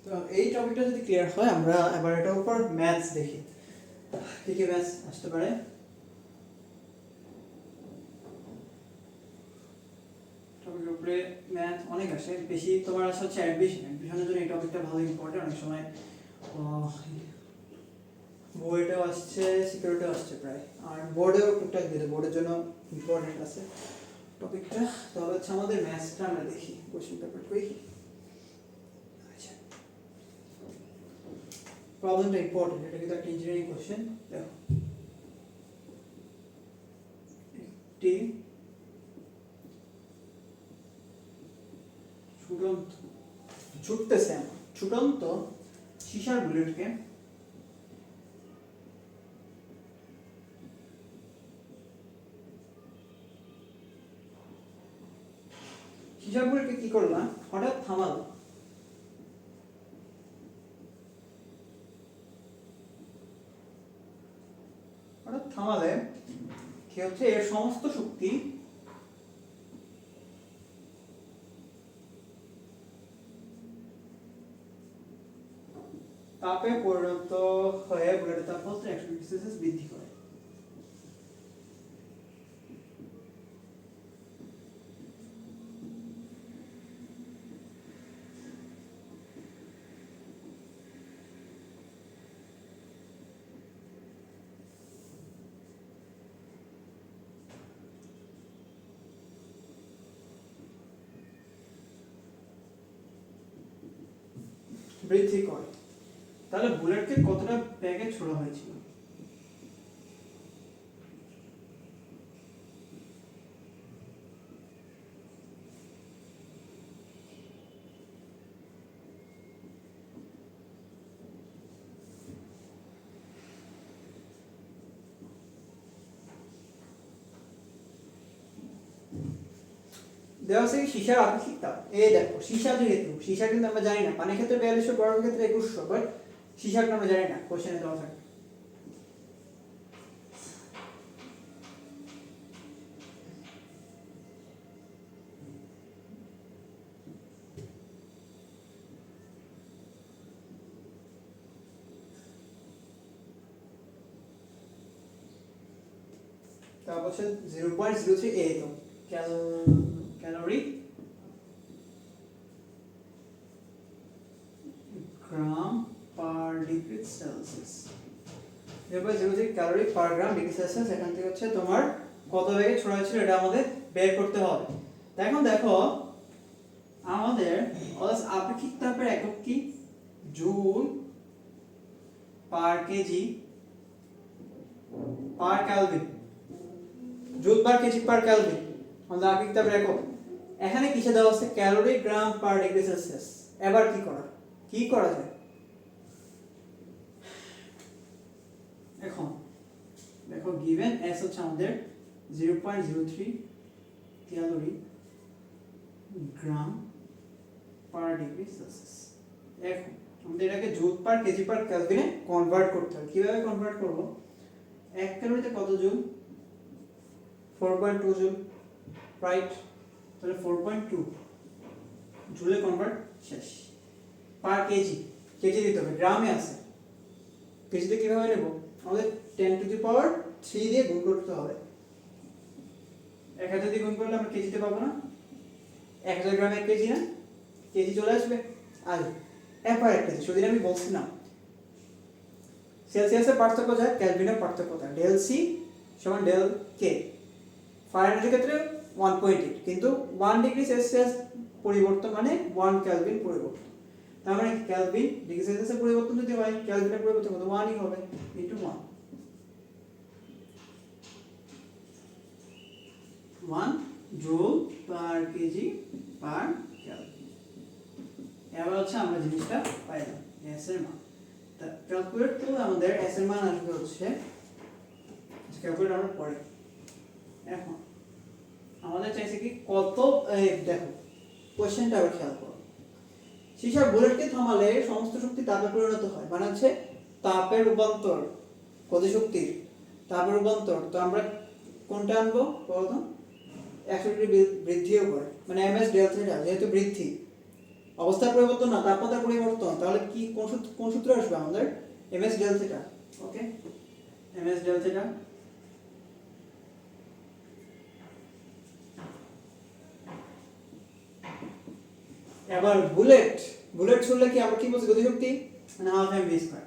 তো এই টপিকটা যদি ক্লিয়ার হয় আমরা এবার এটার উপর ম্যাথস দেখি কি কি ম্যাথস আসতে পারে। টপিকের উপরে ম্যাথ অনেক আসে, বেশি তোমার আসে হচ্ছে অ্যাডমিশনের জন্য এই টপিকটা ভালো ইম্পর্টেন্ট। অনেক সময় বইটাও আসছে, সিকিউরিটিও আসছে প্রায়, আর বোর্ডেও টুকটাক দিলে বোর্ডের জন্য ইম্পর্টেন্ট আছে টপিকটা। তাহলে হচ্ছে আমাদের ম্যাথসটা আমরা দেখি, কোশ্চেন পেপার করি। আচ্ছা, প্রবলেমটা ইম্পর্টেন্ট, এটা কিন্তু একটা ইঞ্জিনিয়ারিং কোশ্চেন। দেখো, একটি ছুটতেছে ছুটন্ত সীসার বুলেটকে কি করলাম, হঠাৎ থামাল। হঠাৎ থামালে কি হচ্ছে, এর সমস্ত শক্তি তাপে পরিণত হয়ে বুলেটের তাপমাত্রা 100 ডিগ্রি সেলসিয়াস বৃদ্ধি করে। বৃদ্ধি করে। তাহলে বুলেটকে কতটা ব্যাগে ছোড়া হয়েছিল? দেওয়া আছে সীসার আপেক্ষিক তাপ। এই দেখো, সীসা যেহেতু, সীসা কিন্তু আমরা জানি না, পানির ক্ষেত্রে 4200, বরফের ক্ষেত্রে 2100, বাট সীসাটা আমরা জানি না, কোশ্চেনে দেওয়া থাকে। তারপর হচ্ছে 0.03 এ তো calorie gram per degree Celsius. 0.03 calorie per gram degree Celsius. এখান থেকে হচ্ছে তোমার কত বেগে ছোড়া হয়েছিল এটা আমাদের বের করতে হবে। এখন দেখো, আমাদের আপেক্ষিক তাপের একক কি? Joule per kg per kelvin. Joule per kg per kelvin আমাদের আপেক্ষিক তাপের একক। এখানে কিসে দেওয়া আছে? Calorie gram per degree Celsius. এবার কি করা যায়? এখন দেখো, গিভেন এস হচ্ছে আমাদের 0.03 calorie gram per degree Celsius. এখন আমাদের এটাকে জুল পার কেজি পার কেলভিনে কনভার্ট করতে হবে। কিভাবে কনভার্ট করব? 1 ক্যালোরিতে কত জুল? 4.2 joule, right? তাহলে 4.2 জুলে কনভার্ট শেষ। পার কেজি, কেজি দিতে হবে, গ্রামে আছে। কেজিতে কিভাবে নেব? আমাদের 10 টু দি পাওয়ার 3 দিয়ে গুণ করতে হবে। 1000 দিয়ে গুণ করলে আমরা কেজিতে পাবো না? 1000 গ্রামে 1 কেজি না? কেজি চলে আসবে। আর এরপর একটা জিনিস, সেদিন আমি বলছিলাম সেলসিয়াসের পার্থক্য যায়, কেলভিনের পার্থক্য যায়। ডেল সি সমান ডেল কে। ফারেনহাইটের ক্ষেত্রে 1.8, কিন্তু 1 ডিগ্রি সেলসিয়াস পরিবর্তন মানে 1 কেলভিন পরিবর্তন। তার মানে কেলভিন ডিগ্রি সেলসিয়াসের পরিবর্তন যদি হয়, কেলভিনের পরিবর্তন কত? 1ই হবে, into 1 joule per kg per kelvin. এবার হচ্ছে আমরা জিনিসটা পাইলাম, এস এর মান। তা ক্যালকুলেট করলে আমাদের এস এর মান আসবে হচ্ছে, ক্যালকুলেট আমরা পরে। এখন আমাদের চাইছে কি কত, দেখো কোশ্চেনটা আবার খেয়াল করো। সীসার বুলেটকে থামালে সমস্ত শক্তি তাপে পরিণত হয়, মানে হচ্ছে তাপের রূপান্তর, গতিশক্তির তাপের রূপান্তর। তো আমরা কোনটা আনবো বলতো? 100 ডিগ্রি বৃদ্ধিও করে, মানে এমএস ডেল থিটা যেহেতু বৃদ্ধি, অবস্থার পরিবর্তন না, তাপমাত্রার পরিবর্তন, তাহলে কি কোন সূত্র আসবে আমাদের? ms del theta। Okay, ms del theta। এবার বুলেট ছুড়লে কি আমরা কি বলছি? গতিশক্তি মানে half M V square.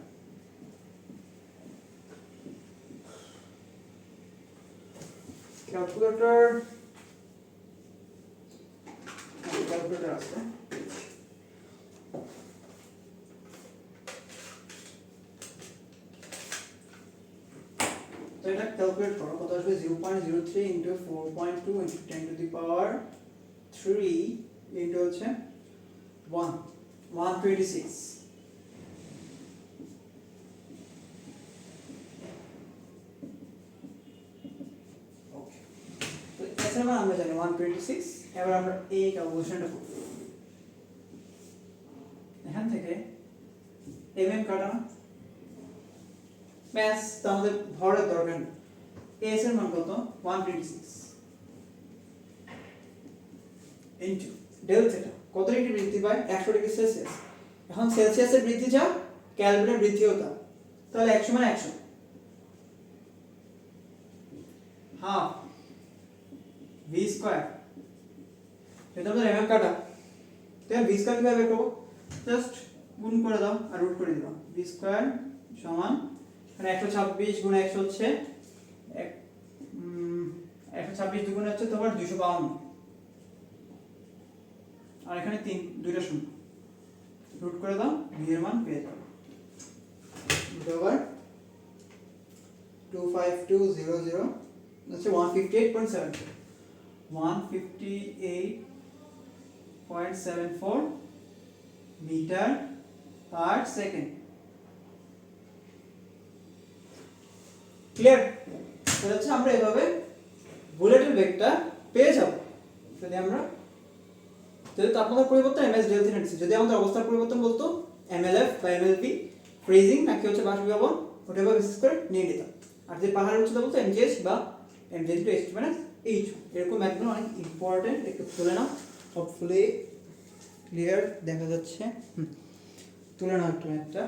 Calculator আছে, তো এটা ক্যালকুলেট করো, কত আসবে? 0.03 into 4.2 into 10 to the power 3 into হচ্ছে 126। ওকে, তো এর মান আমরা জানি 126। এবার আমরা এই ক্যালকুলেশনটা করব। এখান থেকে mm কাটানো ব্যাস, তো আমাদের ভরের দরকার নেই। এস এর মান কত? 126 ইনটু ডেল থিটা, কত ডিগ্রি বৃদ্ধি পায়? 100 ডিগ্রি সেলসিয়াস। এখন সেলসিয়াসের বৃদ্ধি যা, কেলভিনের বৃদ্ধিও তা, তাহলে 100 মানে 100, হাফ ভি স্কয়ার। এটা আমাদের mm কাটা, তাহলে ভি স্কয়ার কিভাবে বের করব? জাস্ট গুণ করে দাও আর রুট করে দিলাম। ভি স্কয়ার সমান, মানে 126 গুণ 100 হচ্ছে 126 দুগুণ হচ্ছে তোমার 252, আর এখানে 2টা শূন্য, রুট করে দাও, ভি এর মান পেয়ে যাবে বরাবর 25200 হচ্ছে 158.74 মিটার পার সেকেন্ড। ক্লিয়ার? তাহলে হচ্ছে আমরা এভাবে বুলেটের বেগটা পেয়ে যাব যদি তাপমাত্রার পরিবর্তন ms del theta যদি আমাদের অবস্থার পরিবর্তন বলতো mlf বা mlp, ফ্রিজিং নাকি হচ্ছে বাষ্পীভবন, ওটা ভাবে বিশেষ করে নিয়ে নিতাম। আর যে পাহাড়ের উচ্চতা বলতো mgh বা mj * h - h। এরকম ম্যাথগুলো অনেক ইম্পর্টেন্ট, একটু তুলে নাও, হোপফুলি ক্লিয়ার দেখা যাচ্ছে। তুলে নাও একটু ম্যাথটা।